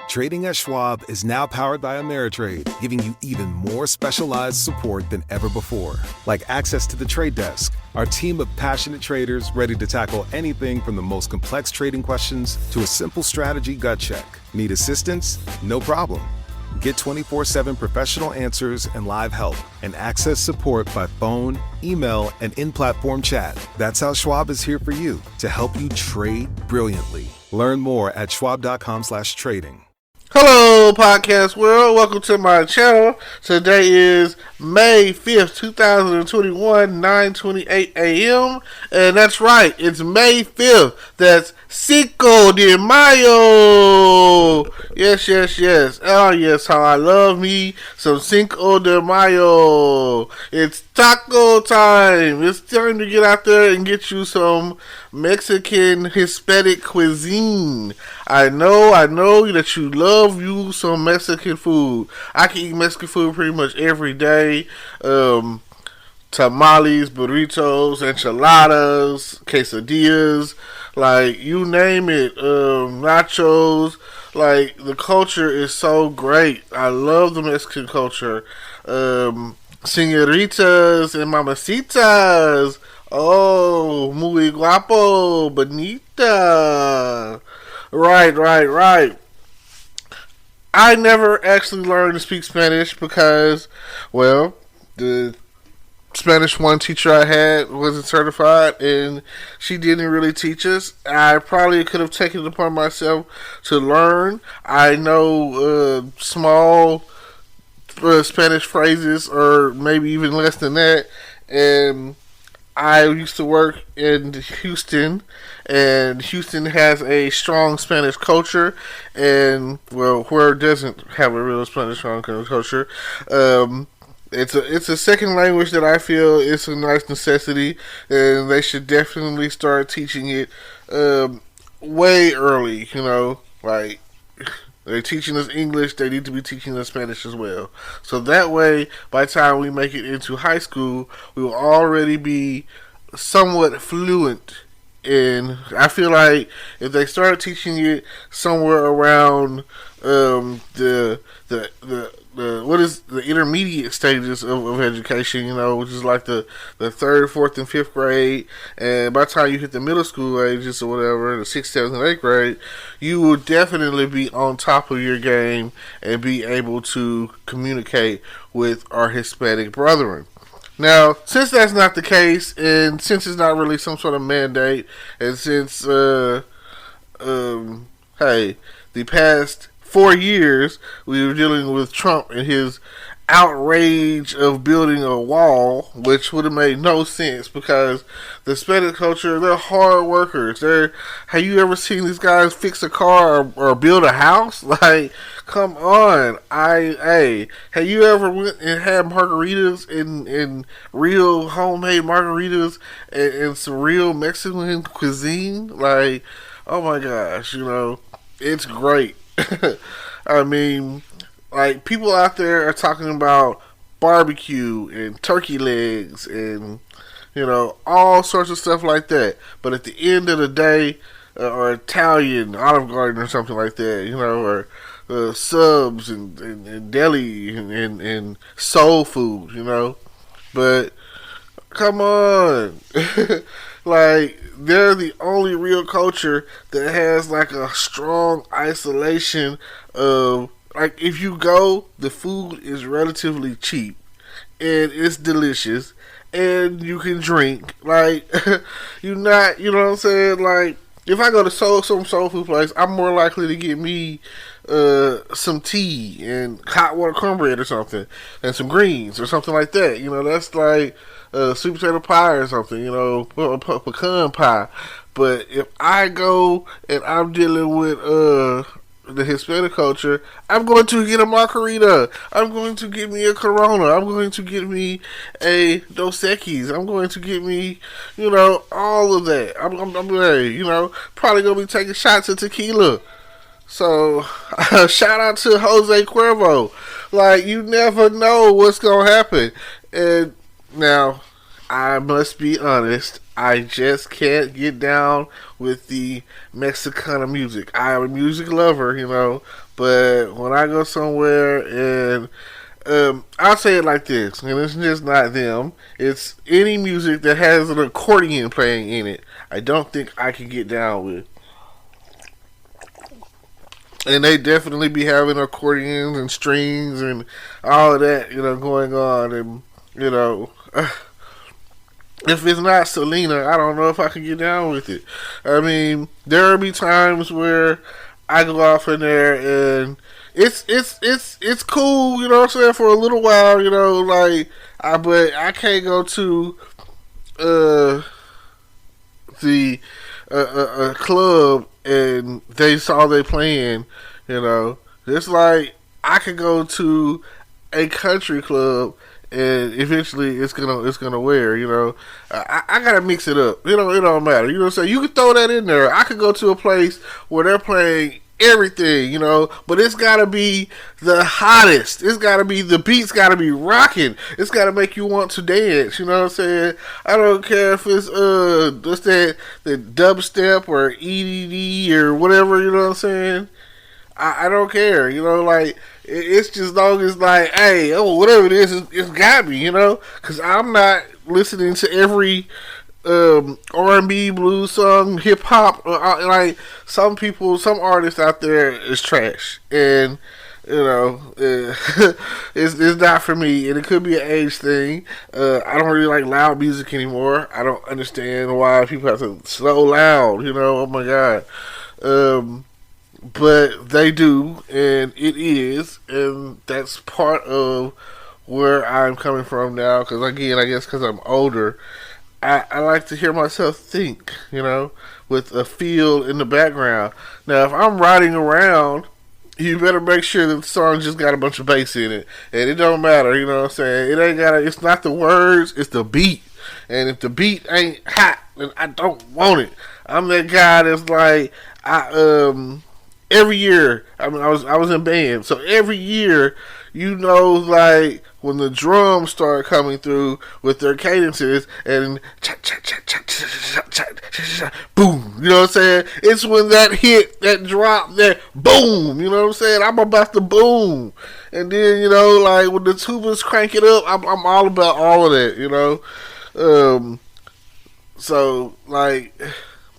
Trading at Schwab is now powered by Ameritrade, giving you even more specialized support than ever before. Like access to the trade desk, our team of passionate traders ready to tackle anything from the most complex trading questions to a simple strategy gut check. Need assistance? No problem. Get 24/7 professional answers and live help, and access support by phone, email, and in-platform chat. That's how Schwab is here for you, to help you trade brilliantly. Learn more at schwab.com/trading. Hello, podcast world. Welcome to my channel. Today is May 5th, 2021, 9:28 a.m. And that's right, it's May 5th. That's Cinco de Mayo. Yes. Oh, yes, how I love me some Cinco de Mayo. It's taco time. It's time to get out there and get you some Mexican Hispanic cuisine. I know that you love you some Mexican food. I can eat Mexican food pretty much every day. Tamales, burritos, enchiladas, quesadillas, like you name it, nachos. Like, the culture is so great. I love the Mexican culture. Señoritas and mamacitas. Oh, muy guapo, bonita. Right. I never actually learned to speak Spanish because, well, the Spanish 1 teacher I had wasn't certified, and she didn't really teach us. I probably could have taken it upon myself to learn. I know small Spanish phrases, or maybe even less than that, and I used to work in Houston, and Houston has a strong Spanish culture, and, well, where it doesn't have a real Spanish strong culture, it's a second language that I feel is a nice necessity, and they should definitely start teaching it way early, like, they're teaching us English, they need to be teaching us Spanish as well. So that way, by the time we make it into high school, we will already be somewhat fluent in. I feel like if they start teaching it somewhere around the what is the intermediate stages of education, which is like the 3rd, 4th, and 5th grade, and by the time you hit the middle school ages or whatever, the 6th, 7th, and 8th grade, you will definitely be on top of your game and be able to communicate with our Hispanic brethren. Now, since that's not the case, and since it's not really some sort of mandate, and since the past 4 years, we were dealing with Trump and his outrage of building a wall, which would have made no sense because the Hispanic culture, they're hard workers. Have you ever seen these guys fix a car or build a house? Like, come on. Have you ever went and had margaritas in real homemade margaritas and some real Mexican cuisine? Like, oh my gosh, it's great. I mean, like, people out there are talking about barbecue and turkey legs and, all sorts of stuff like that. But at the end of the day, or Italian Olive Garden or something like that, or subs and deli and soul food, But come on. Like, they're the only real culture that has, like, a strong isolation of, like, if you go, the food is relatively cheap, and it's delicious, and you can drink. Like, you're not, you know what I'm saying? Like, if I go to some soul food place, I'm more likely to get me some tea and hot water cornbread or something, and some greens or something like that. That's like sweet potato pie or something, pecan pie. But if I go and I'm dealing with the Hispanic culture, I'm going to get a margarita. I'm going to get me a Corona. I'm going to get me a Dos Equis. I'm going to get me, all of that. I'm ready, probably going to be taking shots of tequila. So, shout out to Jose Cuervo. Like, you never know what's going to happen. And now, I must be honest, I just can't get down with the Mexicana music. I am a music lover, But when I go somewhere and I'll say it like this, and it's just not them. It's any music that has an accordion playing in it. I don't think I can get down with. And they definitely be having accordions and strings and all of that, going on. And, if it's not Selena, I don't know if I can get down with it. I mean, there will be times where I go off in there and it's cool, what I'm saying, for a little while, but I can't go to the a club and that's all they playing, It's like I could go to a country club and eventually it's gonna wear, I gotta mix it up. It don't matter. You know what I'm saying? You can throw that in there. I could go to a place where they're playing everything, but it's gotta be the hottest. It's gotta be, the beats gotta be rocking. It's gotta make you want to dance, you know what I'm saying? I don't care if it's what's that, the dubstep or EDD or whatever, you know what I'm saying? I don't care, it's just long as hey, whatever it is, it's got me, because I'm not listening to every R&B, blues song, hip hop. Some artists out there is trash, and it's not for me. And it could be an age thing. I don't really like loud music anymore. I don't understand why people have to so loud. Oh my god. But they do, and it is, and that's part of where I'm coming from now. Because again, I guess because I'm older, I like to hear myself think, with a feel in the background. Now, if I'm riding around, you better make sure that the song just got a bunch of bass in it, and it don't matter, you know what I'm saying? It's not the words, it's the beat. And if the beat ain't hot, then I don't want it. I'm that guy that's like, every year, I was in band, so every year, when the drums start coming through with their cadences and boom, you know what I'm saying? It's when that hit, that drop, that boom, you know what I'm saying? I'm about to boom. And then, when the tubas crank it up, I'm all about all of that,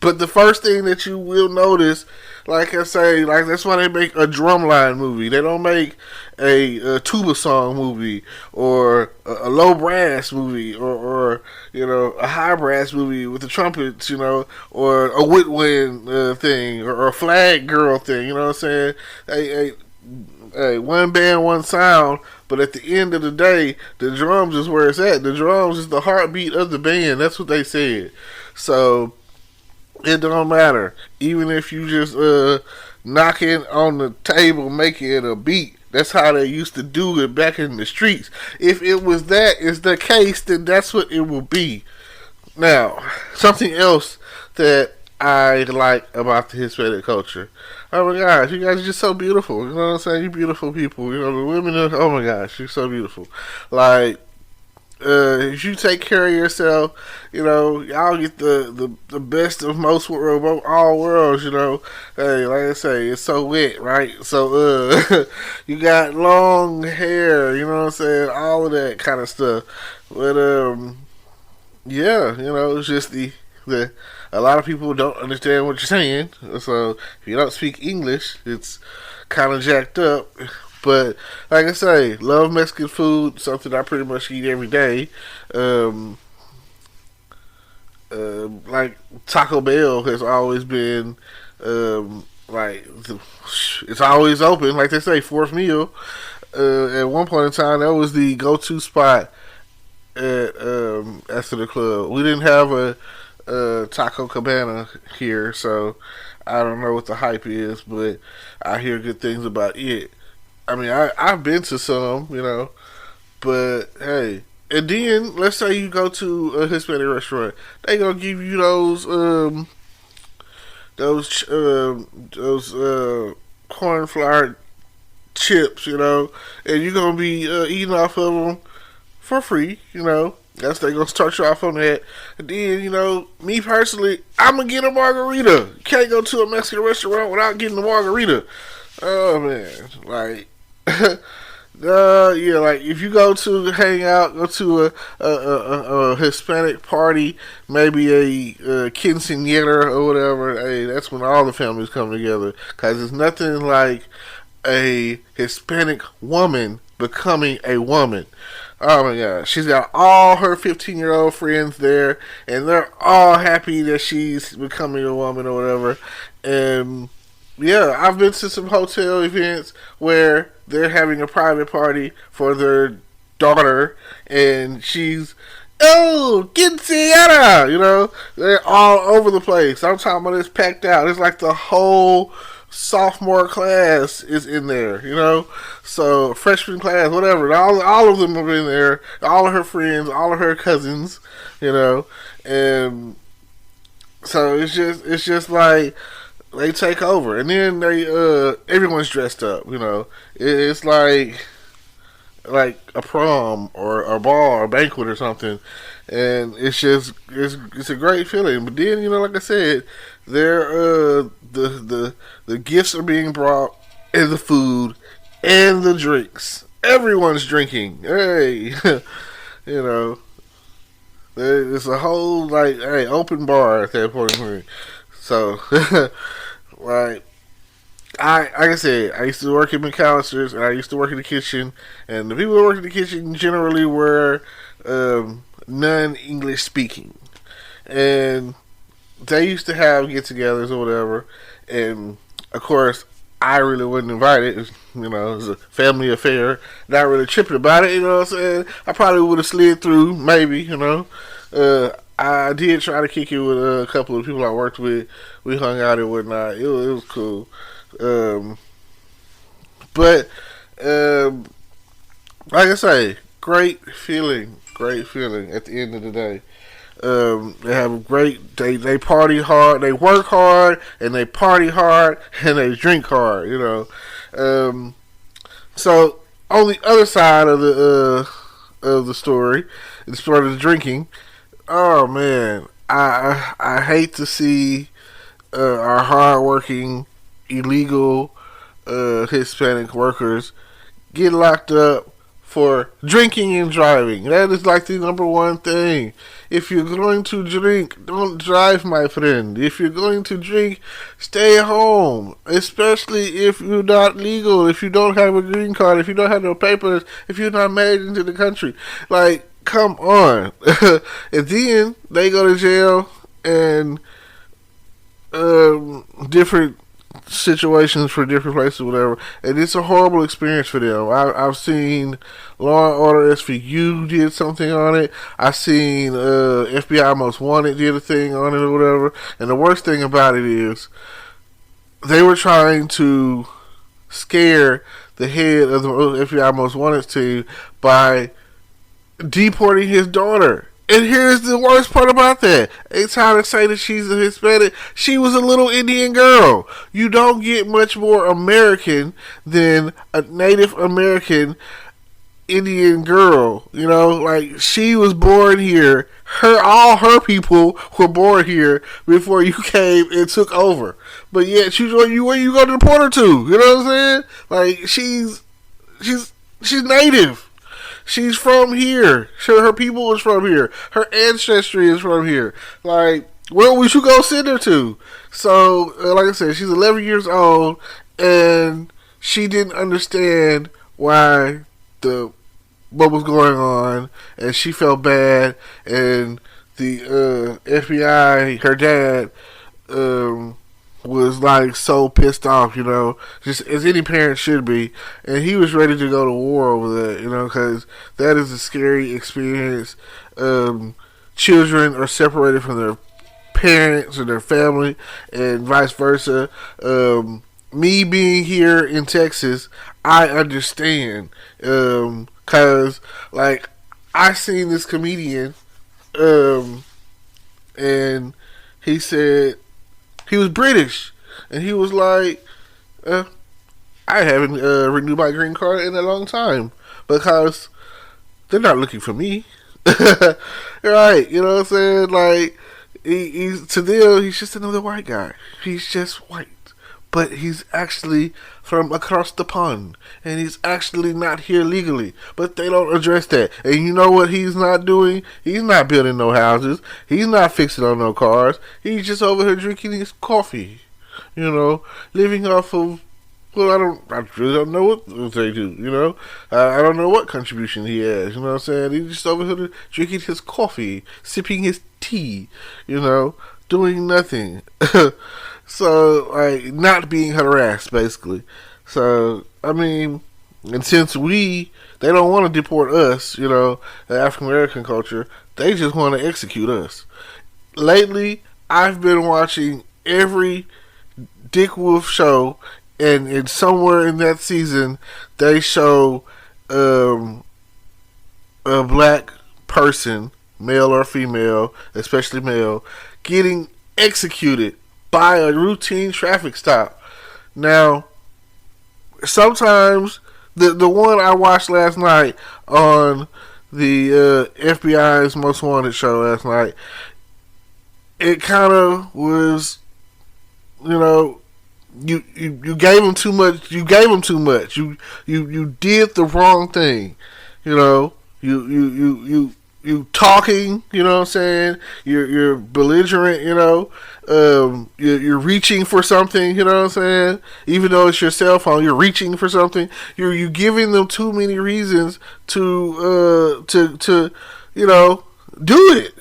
but the first thing that you will notice, like I say, that's why they make a drumline movie. They don't make a tuba song movie or a low brass movie or a high brass movie with the trumpets, or a woodwind thing or a flag girl thing. You know what I'm saying? Hey, one band, one sound. But at the end of the day, the drums is where it's at. The drums is the heartbeat of the band. That's what they said. So it don't matter. Even if you just knocking on the table, making it a beat. That's how they used to do it back in the streets. If it was that is the case, then that's what it will be. Now, something else that I like about the Hispanic culture. Oh my gosh, you guys are just so beautiful. You know what I'm saying? You beautiful people. The women are, oh my gosh, you're so beautiful. If you take care of yourself, y'all get the best of most world, all worlds, Hey, like I say, it's so wet, right? So, you got long hair, you know what I'm saying? All of that kind of stuff. But, yeah, it's just a lot of people don't understand what you're saying. So, if you don't speak English, it's kind of jacked up. But like I say, love Mexican food, something I pretty much eat every day. Like Taco Bell has always been it's always open. Like they say, fourth meal. At one point in time, that was the go-to spot after the club. We didn't have a Taco Cabana here, so I don't know what the hype is, but I hear good things about it. I mean, I've been to some, but hey. And then, let's say you go to a Hispanic restaurant. They gonna give you those corn flour chips, and you're gonna be eating off of them for free, That's they gonna start you off on that. And then, me personally, I'm gonna get a margarita. You can't go to a Mexican restaurant without getting a margarita. Oh man, like, yeah, like if you go to hang out, go to a Hispanic party, maybe a quinceañera or whatever. Hey, that's when all the families come together because it's nothing like a Hispanic woman becoming a woman. Oh my god, she's got all her 15-year-old friends there, and they're all happy that she's becoming a woman or whatever. And yeah, I've been to some hotel events where they're having a private party for their daughter, and she's, oh, quinceañera, you know, they're all over the place. I'm talking about it's packed out. It's like the whole sophomore class is in there, you know. So freshman class, whatever. All of them have been there. All of her friends, all of her cousins, you know, and so it's just like they take over, and then they everyone's dressed up, you know. It's like a prom or a ball or a banquet or something, and it's a great feeling. But then, you know, like I said, there the gifts are being brought, and the food and the drinks. Everyone's drinking. Hey, you know, it's a whole like hey open bar at that point. So, like like I said, I used to work in McAllister's, and I used to work in the kitchen, and the people that work in the kitchen generally were non-English speaking, and they used to have get-togethers or whatever, and of course, I really wasn't invited. You know, it was a family affair. Not really tripping about it. You know what I'm saying? I probably would have slid through, maybe. You know, I did try to kick it with a couple of people I worked with. We hung out and whatnot. It was cool. But like I say, great feeling at the end of the day. They have a great they party hard, they work hard, and they party hard, and they drink hard, you know. So on the other side of the story, as far as drinking, oh man, I hate to see our hardworking illegal Hispanic workers get locked up for drinking and driving. That is like the number one thing. If you're going to drink, don't drive, my friend. If you're going to drink, stay home. Especially if you're not legal, if you don't have a green card, if you don't have no papers, if you're not made into the country. Like, come on. And then they go to jail and different situations for different places, whatever, and it's a horrible experience for them. I've seen Law and Order SVU did something on it. I've seen FBI Most Wanted did a thing on it or whatever. And the worst thing about it is they were trying to scare the head of the FBI Most Wanted team by deporting his daughter. And here's the worst part about that. It's how to say that she's a Hispanic. She was a little Indian girl. You don't get much more American than a Native American Indian girl. You know, like she was born here. All her people were born here before you came and took over. But yet, where you going to deport her to? You know what I'm saying? Like she's Native. She's from here. Her people is from here. Her ancestry is from here. Like, where would you go send her to? So, like I said, she's 11 years old, and she didn't understand what was going on, and she felt bad, and the FBI, her dad, was like so pissed off, you know, just as any parent should be, and he was ready to go to war over that, you know, because that is a scary experience. Children are separated from their parents or their family, and vice versa. Me being here in Texas, I understand, because like I seen this comedian, and he said. He was British, and he was like, I haven't renewed my green card in a long time because they're not looking for me. Right, you know what I'm saying? Like, he's to them, he's just another white guy. He's just white. but he's actually from across the pond, and he's actually not here legally. But they don't address that. And you know what he's not doing? He's not building no houses. He's not fixing on no cars. He's just over here drinking his coffee. Living off of. Well, I really don't know what they do. I don't know what contribution he has. You know what I'm saying? He's just over here drinking his coffee, sipping his tea. Doing nothing. So, like, not being harassed, basically. So, I mean, and since they don't want to deport us, the African American culture, they just want to execute us. Lately, I've been watching every Dick Wolf show, and somewhere in that season, they show a black person, male or female, especially male, getting executed by a routine traffic stop. Now, sometimes the one I watched last night on the FBI's Most Wanted show last night, it kind of was, you gave him too much. You gave him too much. You did the wrong thing. You talking, you know what I'm saying? You're belligerent, you're reaching for something, you know what I'm saying? Even though it's your cell phone, you're reaching for something. You're giving them too many reasons to do it.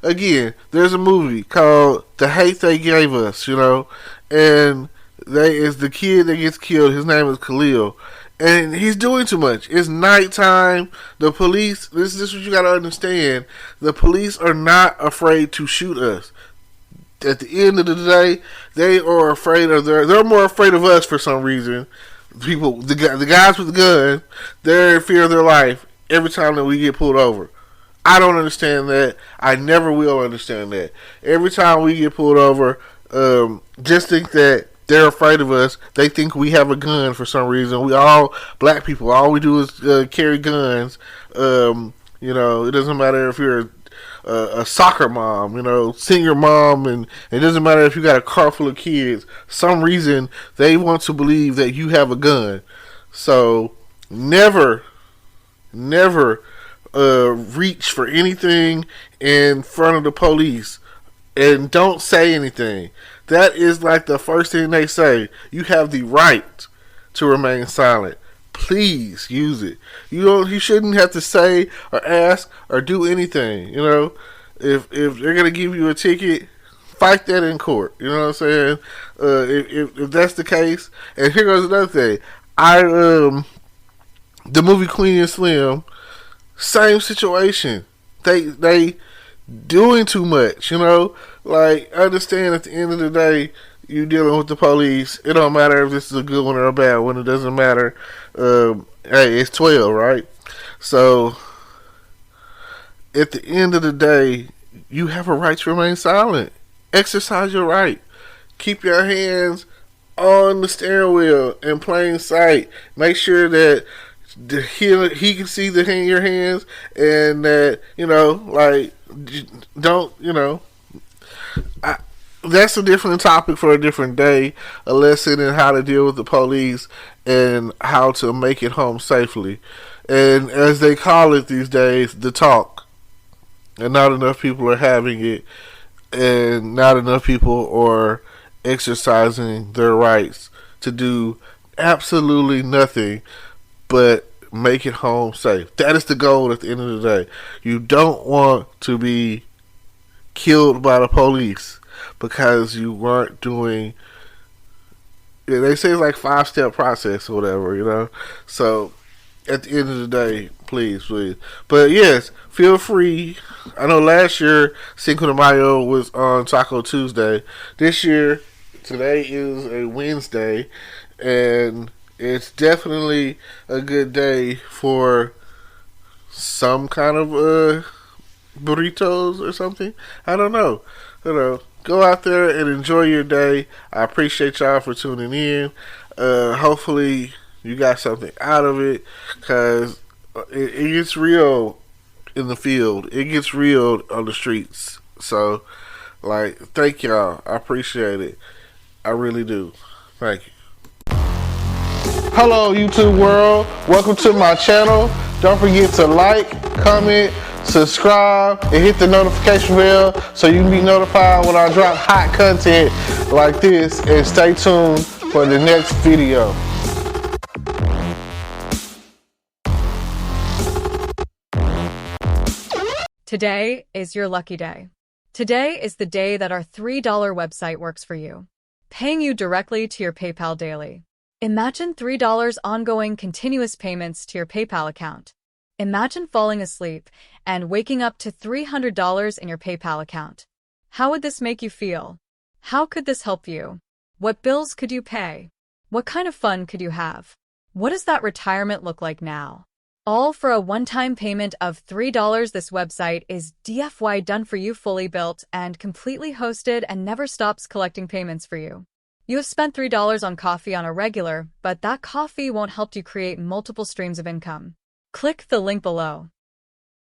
Again, there's a movie called The Hate They Gave Us, and is the kid that gets killed. His name is Khalil. And he's doing too much. It's nighttime. The police, this is what you got to understand. The police are not afraid to shoot us. At the end of the day, they are afraid of they're more afraid of us for some reason. The guys with the gun, they're in fear of their life every time that we get pulled over. I don't understand that. I never will understand that. Every time we get pulled over, just think that they're afraid of us. They think we have a gun for some reason. We all black people. All we do is carry guns. It doesn't matter if you're a soccer mom, senior mom, and it doesn't matter if you got a car full of kids. Some reason they want to believe that you have a gun. So never reach for anything in front of the police, and don't say anything. That is like the first thing they say. You have the right to remain silent. Please use it. You shouldn't have to say or ask or do anything. If they're gonna give you a ticket, fight that in court. You know what I'm saying? If that's the case. And here goes another thing. The movie Queen and Slim, same situation. They doing too much, Like, understand at the end of the day, you dealing with the police. It don't matter if this is a good one or a bad one. It doesn't matter. Hey, it's 12, right? So, at the end of the day, you have a right to remain silent. Exercise your right. Keep your hands on the steering wheel in plain sight. Make sure that he can see your hands, and that, don't, that's a different topic for a different day. A lesson in how to deal with the police and how to make it home safely. And as they call it these days, the talk. And not enough people are having it, and not enough people are exercising their rights to do absolutely nothing but make it home safe. That is the goal at the end of the day. You don't want to be killed by the police because you weren't doing. They say it's like 5-step process or whatever, So at the end of the day, please. But yes, feel free. I know last year Cinco de Mayo was on Taco Tuesday. This year, today is a Wednesday, and it's definitely a good day for some kind of burritos or something. I don't know. Go out there and enjoy your day. I appreciate y'all for tuning in. Hopefully you got something out of it, because it gets real in the field. It gets real on the streets. So, thank y'all. I appreciate it. I really do. Thank you. Hello, YouTube world. Welcome to my channel. Don't forget to like, comment, subscribe, and hit the notification bell so you can be notified when I drop hot content like this. And stay tuned for the next video. Today is your lucky day. Today is the day that our $3 website works for you, paying you directly to your PayPal daily. Imagine $3 ongoing continuous payments to your PayPal account. Imagine falling asleep and waking up to $300 in your PayPal account. How would this make you feel? How could this help you? What bills could you pay? What kind of fun could you have? What does that retirement look like now? All for a one-time payment of $3. This website is DFY done for you, fully built and completely hosted, and never stops collecting payments for you. You have spent $3 on coffee on a regular, but that coffee won't help you create multiple streams of income. Click the link below.